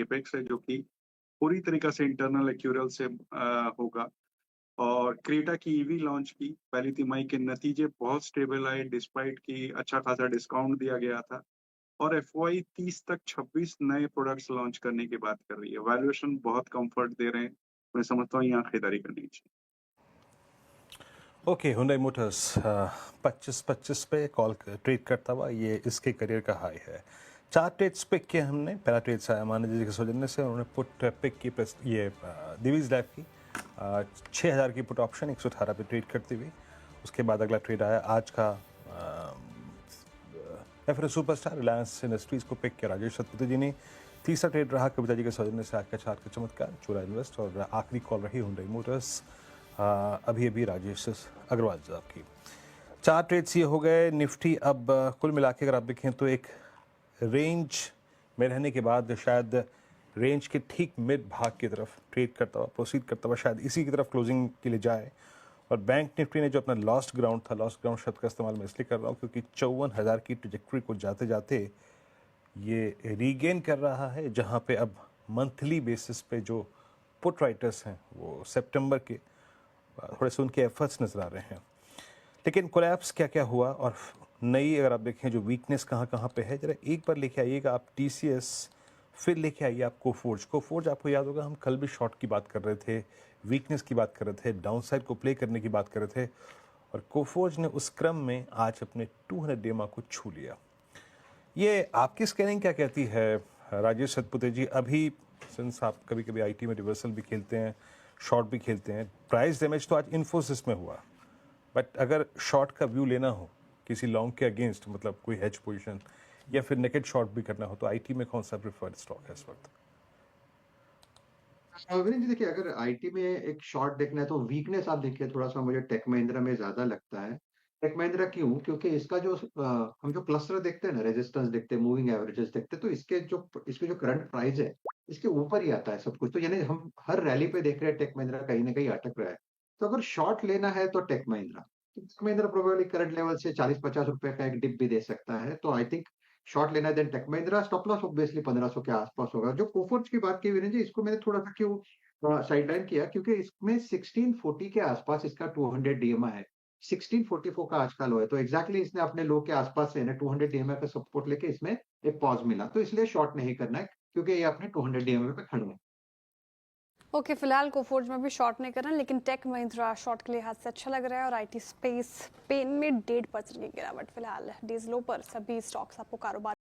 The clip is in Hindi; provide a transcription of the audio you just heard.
एपेक्स है, जो कि पूरी तरीक़ा से इंटरनल एक्यूरल से होगा। और क्रेटा की ईवी लॉन्च की, पहली तिमाही के नतीजे बहुत स्टेबल आए डिस्पाइट कि अच्छा खासा डिस्काउंट दिया गया था। और एफवाई 30 तक 26 नए प्रोडक्ट्स लॉन्च करने की बात कर रही है। वैल्यूएशन बहुत कम्फर्ट दे रहे हैं। मैं समझता हूँ यहाँ खरीदारी करनी चाहिए। ओके, हुंडई मोटर्स 25-25 पे कॉल ट्रेड करता हुआ, ये इसके करियर का हाई है। 4 ट्रेड्स पिक किए हमने। पहला ट्रेड से माना जी के सौजन्य से उन्होंने पुट पिक की, ये दिवीज लाइफ की 6000 की पुट ऑप्शन 118 पे ट्रेड करती हुई। उसके बाद अगला ट्रेड आया आज का एफएस सुपरस्टार रिलायंस इंडस्ट्रीज को पिक किया राजेश सतपथी जी ने। तीसरा ट्रेड रहा कविता जी के सौजन्य से आज का चार्ट का चमत्कार चोरा इन्वेस्ट। और आखिरी कॉल रही हुंडई मोटर्स अभी राजेश अग्रवाल साहब की। 4 ट्रेड्स ये हो गए। निफ्टी अब कुल मिला के अगर आप देखें तो एक रेंज में रहने के बाद शायद रेंज के ठीक मिड भाग की तरफ ट्रेड करता हुआ, प्रोसीड करता हुआ शायद इसी की तरफ क्लोजिंग के लिए जाए। और बैंक निफ्टी ने जो अपना लॉस्ट ग्राउंड था, लॉस्ट ग्राउंड शब्द का इस्तेमाल मैं इसलिए कर रहा हूँ क्योंकि 54,000 की ट्रेजेक्ट्री को जाते जाते ये रीगेन कर रहा है, जहाँ पे अब मंथली बेसिस पे जो पुट राइटर्स हैं वो सितंबर के थोड़े से उनके एफर्ट्स नज़र आ रहे हैं। लेकिन कोलैप्स क्या क्या हुआ और नई अगर आप देखें जो वीकनेस कहाँ कहाँ पे है, जरा एक बार लेके आइएगा आप टीसीएस, फिर लेके आइए आप कोफोर्ज आपको याद होगा हम कल भी शॉर्ट की बात कर रहे थे, वीकनेस की बात कर रहे थे, डाउनसाइड को प्ले करने की बात कर रहे थे। और कोफोर्ज ने उस क्रम में आज अपने 200 डेमा को छू लिया। ये आपकी स्कैनिंग क्या कहती है राजेश सतपुते जी? अभी सिंस आप कभी कभी आईटी में रिवर्सल भी खेलते हैं, शॉर्ट भी खेलते हैं, प्राइस डैमेज तो आज इन्फोसिस में हुआ, बट अगर शॉर्ट का व्यू लेना हो किसी लॉन्ग के अगेंस्ट, मतलब कोई हेज पोजीशन या फिर नेकेड शॉर्ट भी करना हो, तो आईटी में कौन सा प्रिफर्ड स्टॉक है इस वक्त? विनीत जी, देखिए, अगर आईटी में एक शॉर्ट देखना है तो वीकनेस आप देखिए थोड़ा सा मुझे टेक महिंद्रा में ज्यादा लगता है। टेक महिंद्रा क्यों? क्योंकि इसका जो हम जो क्लस्टर देखते हैं ना, रेजिस्टेंस देखते हैं, मूविंग एवरेजेस देखते हैं, तो इसके जो करंट प्राइस है, इसके ऊपर ही आता है सब कुछ। तो यानी हम हर रैली पे देख रहे हैं टेक महिंद्रा कहीं ना कहीं अटक रहा है। तो अगर शॉर्ट लेना है तो टेक महिंद्रा, तो Tech Mahindra probably current level से 40-50 रुपए का एक डिप भी दे सकता है। तो आई थिंक शॉर्ट लेना है then Tech Mahindra. Stop loss obviously 1500 के आसपास होगा। जो कोफोर्ज की बात की विनीत जी, इसको मैंने थोड़ा सा क्यों साइडलाइन किया, क्योंकि इसमें 1640 के आसपास इसका 200 डीएमए है। 1644 का आज का लो है, तो एग्जैक्टली इसने अपने लो के आसपास से ना 200 डीएमए का सपोर्ट लेके इसमें एक पॉज मिला, तो इसलिए शॉर्ट नहीं करना है क्योंकि ये अपने 200 डीएमए पे खड़े हैं। ओके, फिलहाल कोफोर्ज में भी शॉर्ट नहीं करना, लेकिन टेक महिंद्रा शॉर्ट के लिहाज से अच्छा लग रहा है। और आईटी स्पेस पेन में 1.5% की गिरावट फिलहाल डेज लो पर सभी स्टॉक्स आपको कारोबार